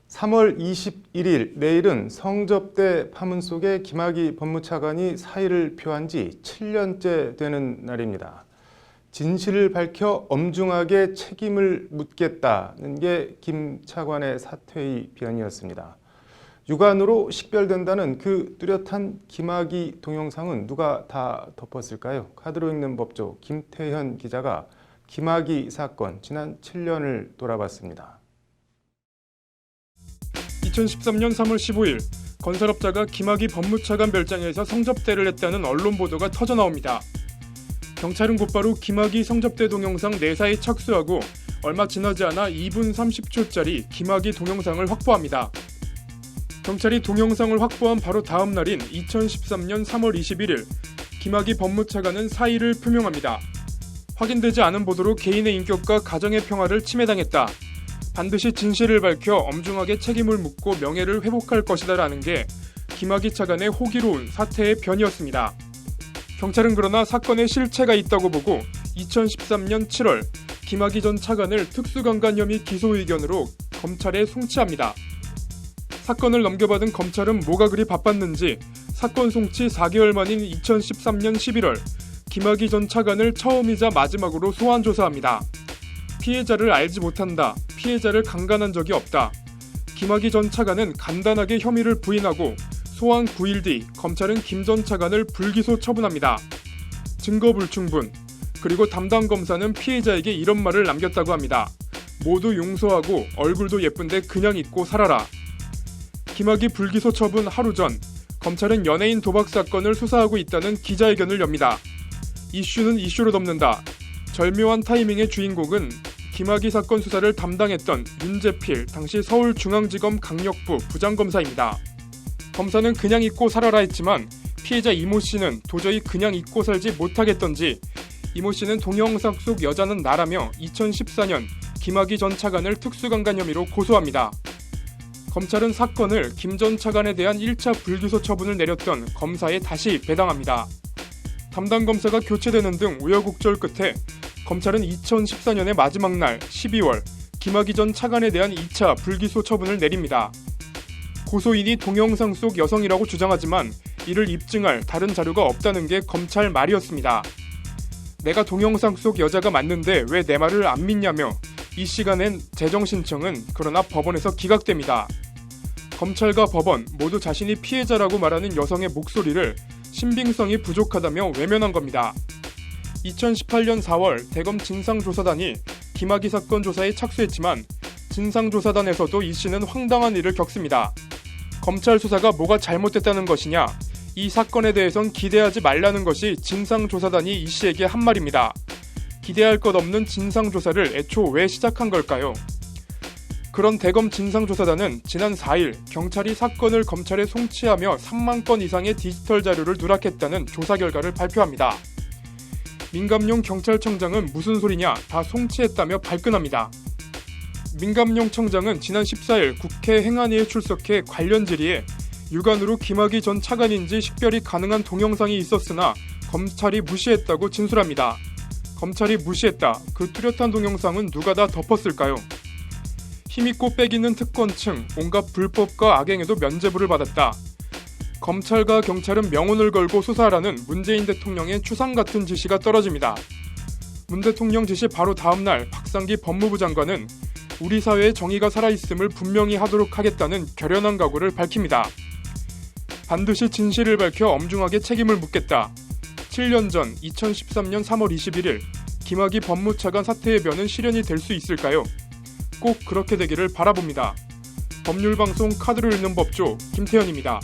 3월 21일 내일은 성접대 파문 속에 김학의 법무차관이 사의를 표한 지 7년째 되는 날입니다. 진실을 밝혀 엄중하게 책임을 묻겠다는 게 김 차관의 사퇴의 변이었습니다. 육안으로 식별된다는 그 뚜렷한 김학의 동영상은 누가 다 덮었을까요? 카드로 읽는 법조 김태현 기자가 김학의 사건 지난 7년을 돌아봤습니다. 2013년 3월 15일 건설업자가 김학의 법무차관 별장에서 성접대를 했다는 언론 보도가 터져나옵니다. 경찰은 곧바로 김학의 성접대 동영상 내사에 착수하고 얼마 지나지 않아 2분 30초짜리 김학의 동영상을 확보합니다. 경찰이 동영상을 확보한 바로 다음 날인 2013년 3월 21일 김학의 법무차관은 사의를 표명합니다. 확인되지 않은 보도로 개인의 인격과 가정의 평화를 침해당했다. 반드시 진실을 밝혀 엄중하게 책임을 묻고 명예를 회복할 것이다라는 게 김학의 차관의 호기로운 사퇴의 변이었습니다. 경찰은 그러나 사건에 실체가 있다고 보고 2013년 7월 김학의 전 차관을 특수강간 혐의 기소 의견으로 검찰에 송치합니다. 사건을 넘겨받은 검찰은 뭐가 그리 바빴는지 사건 송치 4개월 만인 2013년 11월 김학의 전 차관을 처음이자 마지막으로 소환 조사합니다. 피해자를 알지 못한다. 피해자를 강간한 적이 없다. 김학의 전 차관은 간단하게 혐의를 부인하고 소환 9일 뒤 검찰은 김 전 차관을 불기소 처분합니다. 증거 불충분. 그리고 담당 검사는 피해자에게 이런 말을 남겼다고 합니다. 모두 용서하고 얼굴도 예쁜데 그냥 잊고 살아라. 김학의 불기소 처분 하루 전 검찰은 연예인 도박 사건을 수사하고 있다는 기자회견을 엽니다. 이슈는 이슈로 덮는다. 절묘한 타이밍의 주인공은 김학의 사건 수사를 담당했던 윤재필 당시 서울중앙지검 강력부 부장검사입니다. 검사는 그냥 잊고 살아라 했지만 피해자 이모 씨는 도저히 그냥 잊고 살지 못하겠던지 이모 씨는 동영상 속 여자는 나라며 2014년 김학의 전 차관을 특수강간 혐의로 고소합니다. 검찰은 사건을 김 전 차관에 대한 1차 불기소 처분을 내렸던 검사에 다시 배당합니다. 담당 검사가 교체되는 등 우여곡절 끝에 검찰은 2014년의 마지막 날 12월 김학의 전 차관에 대한 2차 불기소 처분을 내립니다. 고소인이 동영상 속 여성이라고 주장하지만 이를 입증할 다른 자료가 없다는 게 검찰 말이었습니다. 내가 동영상 속 여자가 맞는데 왜 내 말을 안 믿냐며 이 시간엔 재정 신청은 그러나 법원에서 기각됩니다. 검찰과 법원 모두 자신이 피해자라고 말하는 여성의 목소리를 신빙성이 부족하다며 외면한 겁니다. 2018년 4월 대검 진상조사단이 김학의 사건 조사에 착수했지만 진상조사단에서도 이 씨는 황당한 일을 겪습니다. 검찰 수사가 뭐가 잘못됐다는 것이냐, 이 사건에 대해선 기대하지 말라는 것이 진상조사단이 이 씨에게 한 말입니다. 기대할 것 없는 진상조사를 애초 왜 시작한 걸까요? 그런 대검 진상조사단은 지난 4일 경찰이 사건을 검찰에 송치하며 3만 건 이상의 디지털 자료를 누락했다는 조사 결과를 발표합니다. 민감용 경찰청장은 무슨 소리냐, 다 송치했다며 발끈합니다. 민감용 청장은 지난 14일 국회 행안위에 출석해 관련 질의에 육안으로 김학의 전 차관인지 식별이 가능한 동영상이 있었으나 검찰이 무시했다고 진술합니다. 검찰이 무시했다. 그 뚜렷한 동영상은 누가 다 덮었을까요? 힘있고 빼기는 특권층, 온갖 불법과 악행에도 면죄부를 받았다. 검찰과 경찰은 명운을 걸고 수사하라는 문재인 대통령의 추상 같은 지시가 떨어집니다. 문 대통령 지시 바로 다음 날 박상기 법무부 장관은 우리 사회의 정의가 살아있음을 분명히 하도록 하겠다는 결연한 각오를 밝힙니다. 반드시 진실을 밝혀 엄중하게 책임을 묻겠다. 7년 전 2013년 3월 21일 김학의 법무차관 사퇴의 변은 실현이 될 수 있을까요? 꼭 그렇게 되기를 바라봅니다. 법률방송 카드를 읽는 법조 김태현입니다.